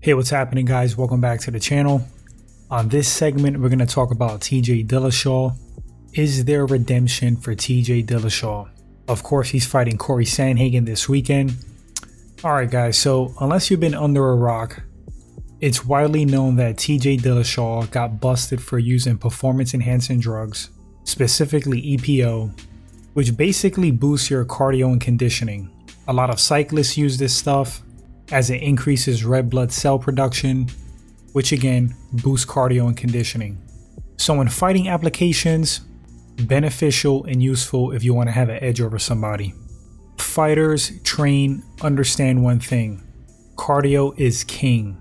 Hey, what's happening, guys? Welcome back to the channel. On this segment, we're going to talk about TJ Dillashaw. Is there redemption for TJ Dillashaw? Of course, he's fighting Cory Sandhagen this weekend. Alright guys, so unless you've been under a rock, it's widely known that TJ Dillashaw got busted for using performance-enhancing drugs, specifically EPO, which basically boosts your cardio and conditioning. A lot of cyclists use this stuff as it increases red blood cell production, which again boosts cardio and conditioning. So in fighting applications, beneficial and useful if you want to have an edge over somebody. Fighters train, understand one thing: cardio is king.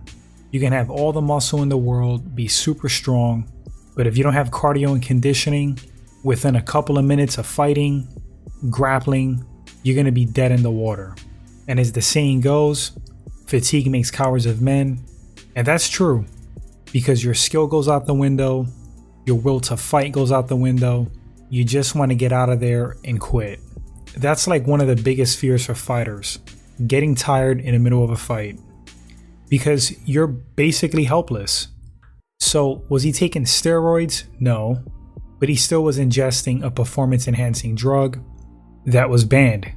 You can have all the muscle in the world, be super strong, but if you don't have cardio and conditioning, within a couple of minutes of fighting, grappling, you're going to be dead in the water. And as the saying goes, fatigue makes cowards of men. And that's true, because your skill goes out the window, your will to fight goes out the window, you just want to get out of there and quit. That's like one of the biggest fears for fighters, getting tired in the middle of a fight, because you're basically helpless. So was he taking steroids? No, but he still was ingesting a performance enhancing drug that was banned.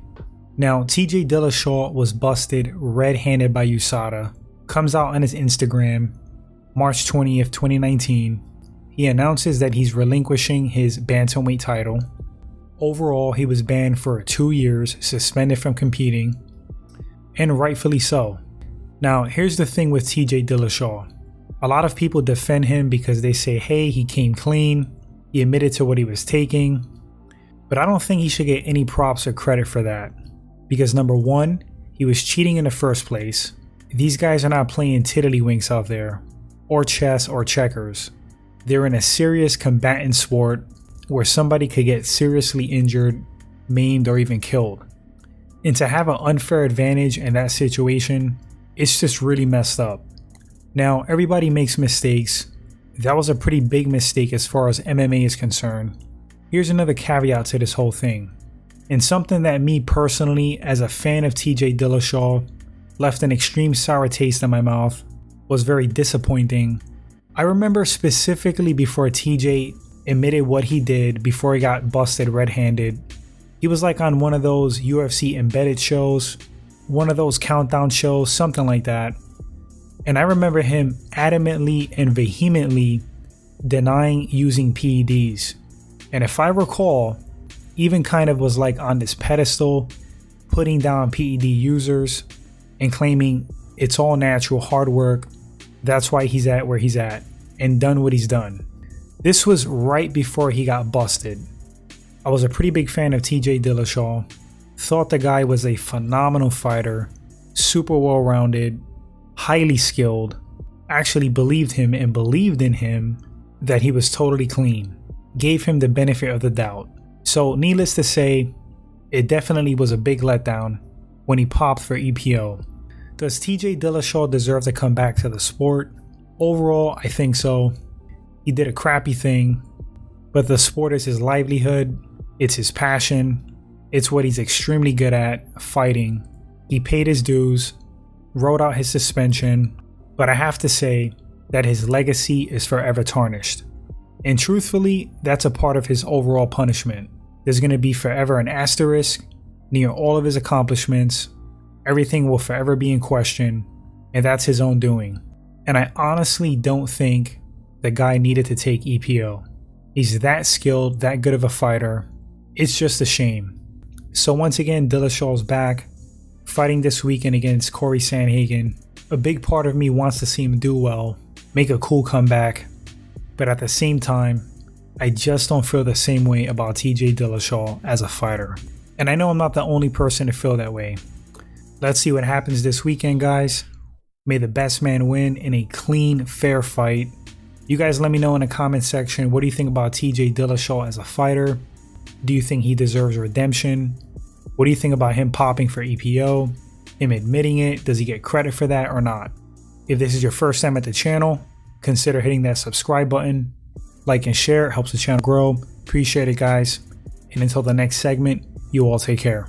Now, TJ Dillashaw was busted red-handed by USADA. Comes out on his Instagram, March 20th, 2019. He announces that he's relinquishing his bantamweight title. Overall, he was banned for 2 years, suspended from competing, and rightfully so. Now, here's the thing with TJ Dillashaw. A lot of people defend him because they say, hey, he came clean, he admitted to what he was taking, but I don't think he should get any props or credit for that. Because number one, he was cheating in the first place. These guys are not playing tiddlywinks out there, or chess or checkers. They're in a serious combatant sport where somebody could get seriously injured, maimed, or even killed. And to have an unfair advantage in that situation, it's just really messed up. Now, everybody makes mistakes. That was a pretty big mistake as far as MMA is concerned. Here's another caveat to this whole thing. And something that me personally, as a fan of TJ Dillashaw, left an extreme sour taste in my mouth, was very disappointing. I remember specifically before TJ admitted what he did before he got busted red-handed. He was like on one of those UFC embedded shows, one of those countdown shows, something like that. And I remember him adamantly and vehemently denying using PEDs. And if I recall, even kind of was like on this pedestal, putting down PED users and claiming it's all natural hard work. That's why he's at where he's at and done what he's done. This was right before he got busted. I was a pretty big fan of TJ Dillashaw. Thought the guy was a phenomenal fighter, super well-rounded, highly skilled. Actually believed him and believed in him that he was totally clean. Gave him the benefit of the doubt. So needless to say, it definitely was a big letdown when he popped for EPO. Does TJ Dillashaw deserve to come back to the sport? Overall, I think so. He did a crappy thing, but the sport is his livelihood, it's his passion, it's what he's extremely good at, fighting. He paid his dues, wrote out his suspension, but I have to say that his legacy is forever tarnished. And truthfully, that's a part of his overall punishment. There's going to be forever an asterisk near all of his accomplishments. Everything will forever be in question, and that's his own doing. And I honestly don't think the guy needed to take EPO. He's that skilled, that good of a fighter. It's just a shame. So once again, Dillashaw's back, fighting this weekend against Cory Sandhagen. A big part of me wants to see him do well, make a cool comeback. But at the same time, I just don't feel the same way about TJ Dillashaw as a fighter. And I know I'm not the only person to feel that way. Let's see what happens this weekend, guys. May the best man win in a clean, fair fight. You guys let me know in the comment section, what do you think about TJ Dillashaw as a fighter? Do you think he deserves redemption? What do you think about him popping for EPO? Him admitting it? Does he get credit for that or not? If this is your first time at the channel, consider hitting that subscribe button. Like and share, it helps the channel grow. Appreciate it, guys. And until the next segment, you all take care.